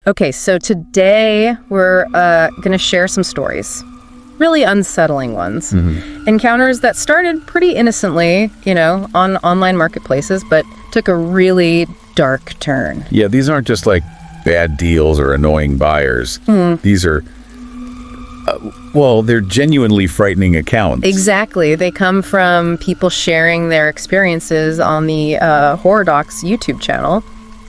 Okay, so today we're going to share some stories. Really unsettling ones. Encounters that started pretty innocently, on online marketplaces, but took a really dark turn. Yeah, these aren't just like bad deals or annoying buyers. These are, they're genuinely frightening accounts. Exactly. They come from people sharing their experiences on the Horror Docs YouTube channel.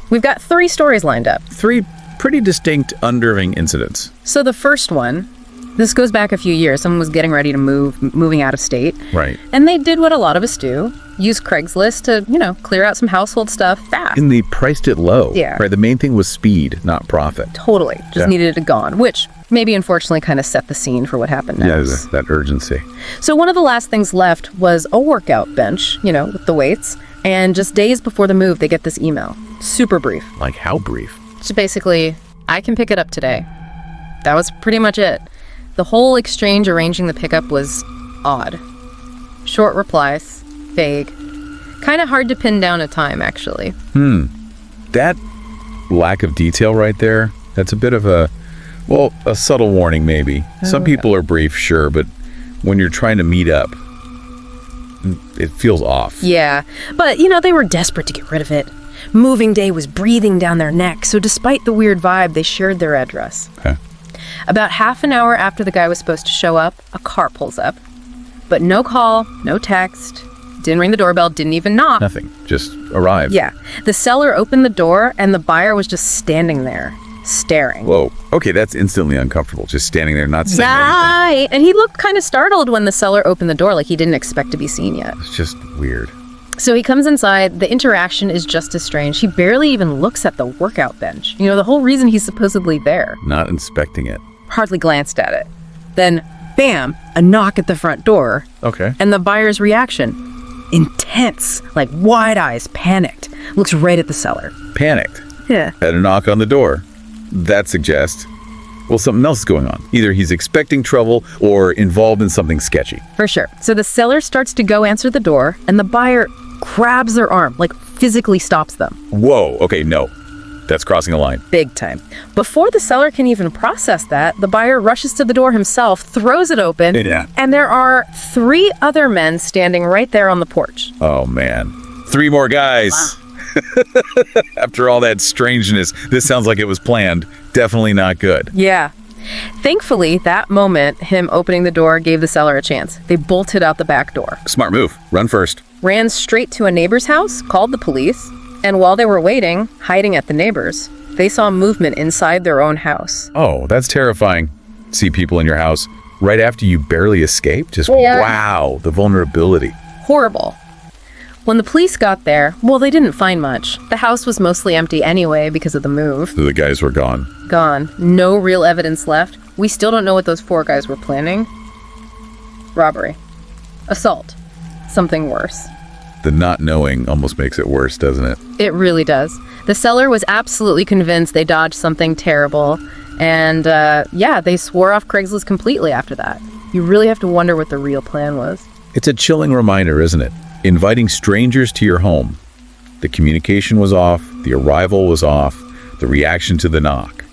We've got 3 stories lined up. 3 pretty distinct unnerving incidents. So the first one, this goes back a few years. Someone was getting ready to moving out of state. Right. And they did what a lot of us do, use Craigslist to, clear out some household stuff fast. And they priced it low. Yeah. Right. The main thing was speed, not profit. Totally. Just needed it gone, which maybe unfortunately kind of set the scene for what happened next. Yeah, that urgency. So one of the last things left was a workout bench, with the weights. And just days before the move, they get this email. Super brief. Like how brief? So basically, I can pick it up today. That was pretty much it. The whole exchange arranging the pickup was odd. Short replies, vague. Kind of hard to pin down a time, actually. That lack of detail right there, that's a bit of a subtle warning maybe. Some people are brief, sure, but when you're trying to meet up, it feels off. Yeah, but they were desperate to get rid of it. Moving day was breathing down their neck, so despite the weird vibe, they shared their address. Okay. About half an hour after the guy was supposed to show up, a car pulls up. But no call, no text, didn't ring the doorbell, didn't even knock. Nothing, just arrived. Yeah. The seller opened the door, and the buyer was just standing there, staring. Whoa. Okay, that's instantly uncomfortable, just standing there not saying anything. Right. And he looked kind of startled when the seller opened the door, like he didn't expect to be seen yet. It's just weird. So he comes inside. The interaction is just as strange. He barely even looks at the workout bench. The whole reason he's supposedly there. Not inspecting it. Hardly glanced at it. Then, bam, a knock at the front door. Okay. And the buyer's reaction, intense, like wide eyes, panicked, looks right at the seller. Panicked. Yeah. Had a knock on the door. That suggests, something else is going on. Either he's expecting trouble or involved in something sketchy. For sure. So the seller starts to go answer the door, and the buyer grabs their arm, like physically stops them. Whoa. Okay, no. That's crossing a line. Big time. Before the seller can even process that, the buyer rushes to the door himself, throws it open, and there are 3 other men standing right there on the porch. Oh, man. 3 more guys. Wow. After all that strangeness, this sounds like it was planned. Definitely not good. Yeah. Thankfully, that moment, him opening the door gave the seller a chance. They bolted out the back door. Smart move. Run first. Ran straight to a neighbor's house, called the police, and while they were waiting, hiding at the neighbor's, they saw movement inside their own house. Oh, that's terrifying. See people in your house right after you barely escaped? Just wow, the vulnerability. Horrible. When the police got there, they didn't find much. The house was mostly empty anyway because of the move. So the guys were gone. Gone. No real evidence left. We still don't know what those 4 guys were planning. Robbery. Assault. Something worse. The not knowing almost makes it worse, doesn't it? It really does. The seller was absolutely convinced they dodged something terrible. And they swore off Craigslist completely after that. You really have to wonder what the real plan was. It's a chilling reminder, isn't it? Inviting strangers to your home. The communication was off, the arrival was off, the reaction to the knock.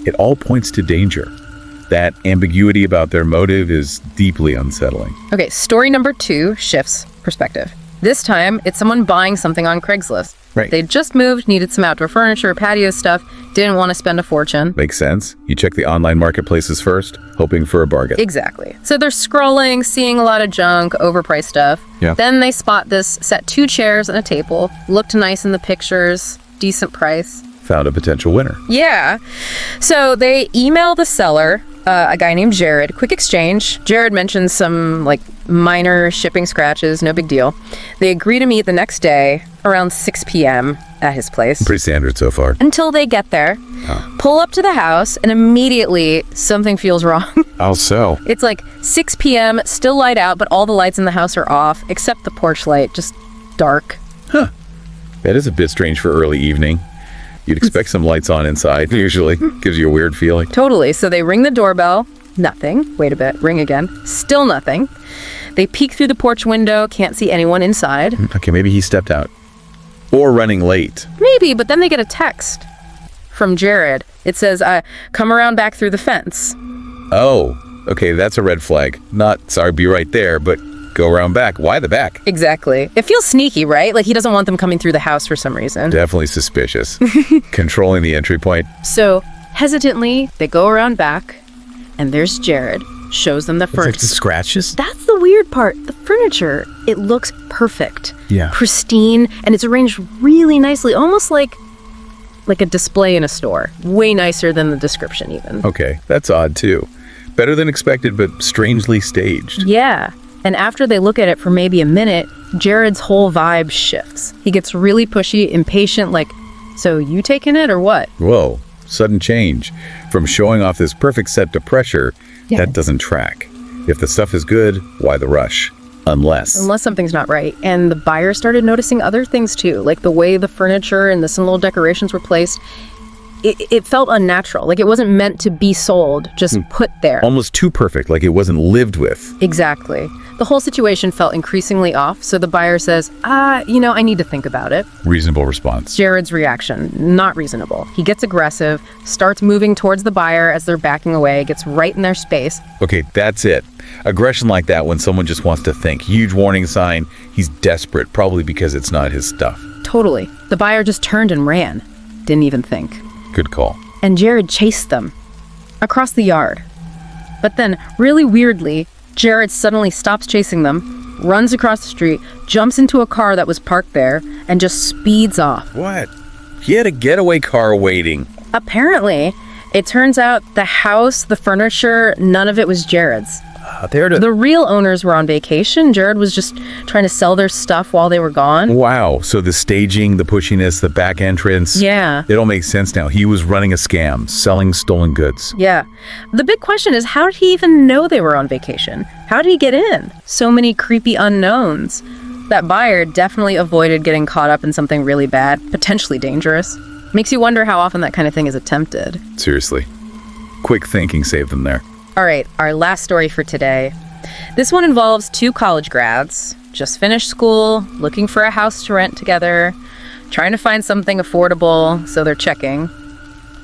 It all points to danger. That ambiguity about their motive is deeply unsettling. Okay, story number 2 shifts perspective. This time, it's someone buying something on Craigslist. Right. They just moved, needed some outdoor furniture, patio stuff, didn't want to spend a fortune. Makes sense. You check the online marketplaces first, hoping for a bargain. Exactly. So they're scrolling, seeing a lot of junk, overpriced stuff. Yeah. Then they spot this set 2 chairs and a table. Looked nice in the pictures, decent price. Found a potential winner. Yeah. So they email the seller, a guy named Jared. Quick exchange. Jared mentions some minor shipping scratches, no big deal. They agree to meet the next day around 6 p.m. at his place. Pretty standard so far. Until they get there, pull up to the house, and immediately something feels wrong. How so? It's 6 p.m., still light out, but all the lights in the house are off, except the porch light, just dark. Huh. That is a bit strange for early evening. You'd expect some lights on inside, usually. Gives you a weird feeling. Totally. So they ring the doorbell. Nothing. Wait a bit. Ring again. Still nothing. They peek through the porch window. Can't see anyone inside. Okay, maybe he stepped out. Or running late. Maybe, but then they get a text from Jared. It says, come around back through the fence. Oh, okay, that's a red flag. Not, sorry, be right there, but go around back. Why the back? Exactly. It feels sneaky, right? Like he doesn't want them coming through the house for some reason. Definitely suspicious. Controlling the entry point. So, hesitantly, they go around back, and there's Jared. Shows them the furniture. It's like the scratches? That's the weird part. The furniture, it looks perfect. Yeah. Pristine, and it's arranged really nicely, almost like a display in a store. Way nicer than the description, even. Okay, that's odd too. Better than expected, but strangely staged. Yeah. And after they look at it for maybe a minute, Jared's whole vibe shifts. He gets really pushy, impatient, like, so you taking it or what? Whoa, sudden change. From showing off this perfect set to pressure, that doesn't track. If the stuff is good, why the rush? Unless something's not right. And the buyer started noticing other things too, like the way the furniture and some little decorations were placed. It felt unnatural, like it wasn't meant to be sold, just put there. almost too perfect, like it wasn't lived with. Exactly. The whole situation felt increasingly off, so the buyer says, I need to think about it. Reasonable response. Jared's reaction, not reasonable. He gets aggressive, starts moving towards the buyer as they're backing away, gets right in their space. Okay, that's it. Aggression like that when someone just wants to think. Huge warning sign. He's desperate, probably because it's not his stuff. Totally. The buyer just turned and ran. Didn't even think. Good call. And Jared chased them across the yard. But then, really weirdly, Jared suddenly stops chasing them, runs across the street, jumps into a car that was parked there, and just speeds off. What? He had a getaway car waiting. Apparently, it turns out the house, the furniture, none of it was Jared's. The real owners were on vacation. Jared was just trying to sell their stuff while they were gone. Wow, so the staging, the pushiness, the back entrance. Yeah. It all makes sense now. He was running a scam, selling stolen goods. Yeah. The big question is, how did he even know they were on vacation? How did he get in? So many creepy unknowns. That buyer definitely avoided getting caught up in something really bad, potentially dangerous. Makes you wonder how often that kind of thing is attempted. Seriously. Quick thinking saved them there. All right, our last story for today. This one involves two college grads, just finished school, looking for a house to rent together, trying to find something affordable, so they're checking.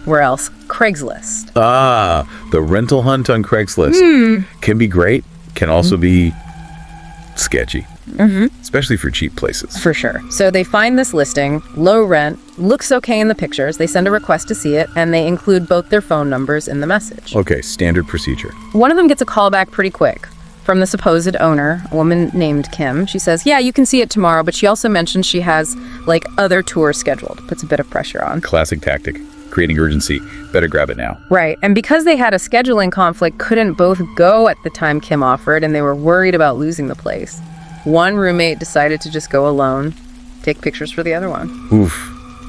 Where else? Craigslist. Ah, the rental hunt on Craigslist. Can be great, can also be sketchy. Especially for cheap places. For sure. So they find this listing, low rent, looks okay in the pictures. They send a request to see it, and they include both their phone numbers in the message. Okay, standard procedure. One of them gets a call back pretty quick from the supposed owner, a woman named Kim. She says, yeah, you can see it tomorrow, but she also mentions she has, other tours scheduled. Puts a bit of pressure on. Classic tactic. Creating urgency. Better grab it now. Right. And because they had a scheduling conflict, couldn't both go at the time Kim offered, and they were worried about losing the place. One roommate decided to just go alone, take pictures for the other one. Oof.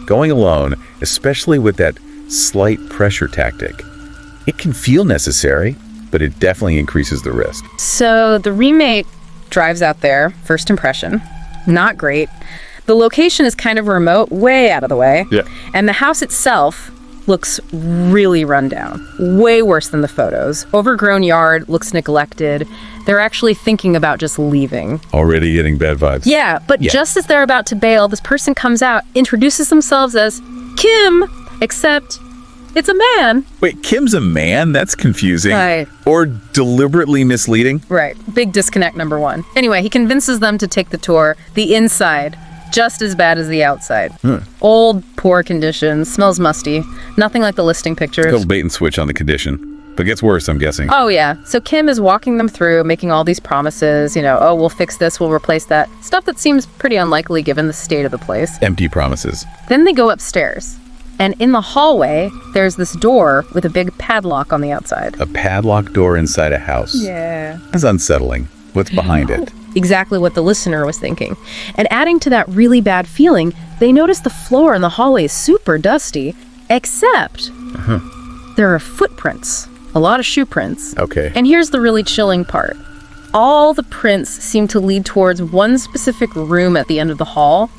Going alone, especially with that slight pressure tactic, it can feel necessary, but it definitely increases the risk. So the roommate drives out there, first impression, not great. The location is kind of remote, way out of the way. Yeah. And the house itself looks really run down, way worse than the photos. Overgrown yard, looks neglected. They're actually thinking about just leaving. Already getting bad vibes. Yeah, but just as they're about to bail, this person comes out, introduces themselves as Kim, except it's a man. Wait, Kim's a man? That's confusing. Right. Or deliberately misleading. Right. Big disconnect number one. Anyway, he convinces them to take the tour. The inside, just as bad as the outside. Old, poor condition, smells musty. Nothing like the listing pictures. Little bait and switch on the condition. But it gets worse, I'm guessing. Oh, yeah. So Kim is walking them through, making all these promises, oh, we'll fix this, we'll replace that. Stuff that seems pretty unlikely given the state of the place. Empty promises. Then they go upstairs. And in the hallway, there's this door with a big padlock on the outside. A padlock door inside a house. Yeah. That's unsettling. What's behind it? Exactly what the listener was thinking. And adding to that really bad feeling, they notice the floor in the hallway is super dusty, except there are footprints. A lot of shoe prints. Okay. And here's the really chilling part. All the prints seem to lead towards one specific room at the end of the hall,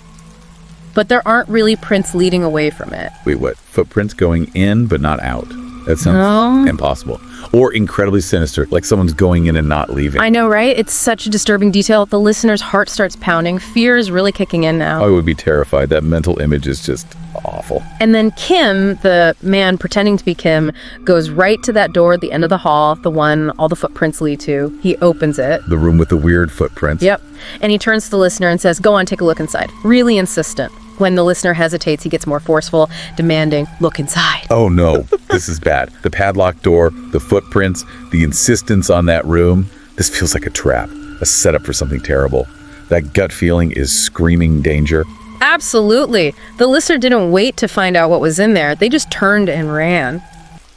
but there aren't really prints leading away from it. Wait, what? Footprints going in but not out? That sounds impossible. Or incredibly sinister, like someone's going in and not leaving. I know, right? It's such a disturbing detail. The listener's heart starts pounding. Fear is really kicking in now. I would be terrified. That mental image is just awful. And then Kim, the man pretending to be Kim, goes right to that door at the end of the hall, the one all the footprints lead to. He opens it. The room with the weird footprints. Yep. And he turns to the listener and says, "Go on, take a look inside." Really insistent. When the listener hesitates, he gets more forceful, demanding, "Look inside." Oh no, this is bad. The padlocked door, the footprints, the insistence on that room. This feels like a trap, a setup for something terrible. That gut feeling is screaming danger. Absolutely. The listener didn't wait to find out what was in there. They just turned and ran.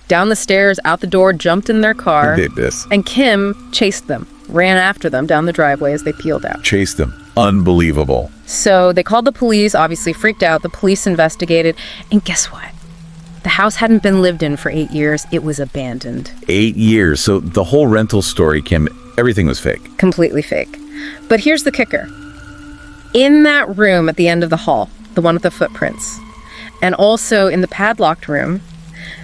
Down the stairs, out the door, jumped in their car. They did this. And Kim chased them, ran after them down the driveway as they peeled out. Chased them. Unbelievable. So they called the police, obviously freaked out. The police investigated. And guess what? The house hadn't been lived in for 8 years. It was abandoned. 8 years. So the whole rental story, Kim, everything was fake. Completely fake. But here's the kicker. In that room at the end of the hall, the one with the footprints, and also in the padlocked room,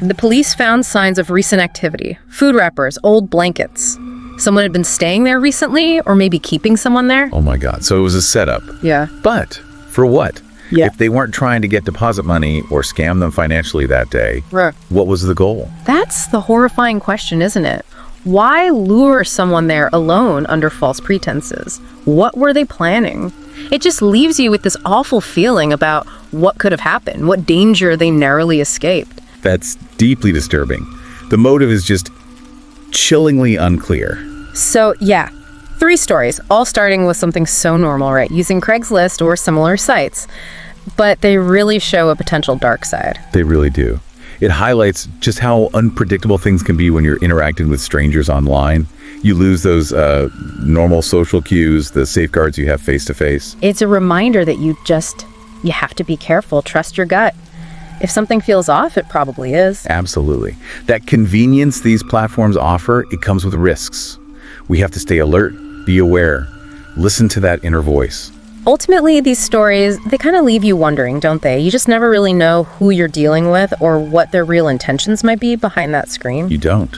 the police found signs of recent activity. Food wrappers, old blankets. Someone had been staying there recently, or maybe keeping someone there. Oh my God. So it was a setup. Yeah. But for what? Yeah. If they weren't trying to get deposit money or scam them financially that day, Right. what was the goal? That's the horrifying question, isn't it? Why lure someone there alone under false pretenses? What were they planning? It just leaves you with this awful feeling about what could have happened, what danger they narrowly escaped. That's deeply disturbing. The motive is just chillingly unclear. So, yeah, 3 stories, all starting with something so normal, right? Using Craigslist or similar sites. But they really show a potential dark side. They really do. It highlights just how unpredictable things can be when you're interacting with strangers online. You lose those normal social cues, the safeguards you have face-to-face. It's a reminder that you have to be careful, trust your gut. If something feels off, it probably is. Absolutely. That convenience these platforms offer, it comes with risks. We have to stay alert, be aware, listen to that inner voice. Ultimately, these stories, they kind of leave you wondering, don't they? You just never really know who you're dealing with or what their real intentions might be behind that screen. You don't.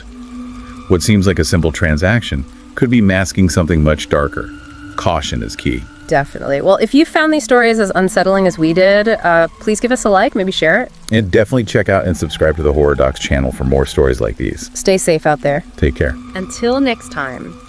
What seems like a simple transaction could be masking something much darker. Caution is key. Definitely. Well, if you found these stories as unsettling as we did, please give us a like, maybe share it. And definitely check out and subscribe to the Horror Docs channel for more stories like these. Stay safe out there. Take care. Until next time.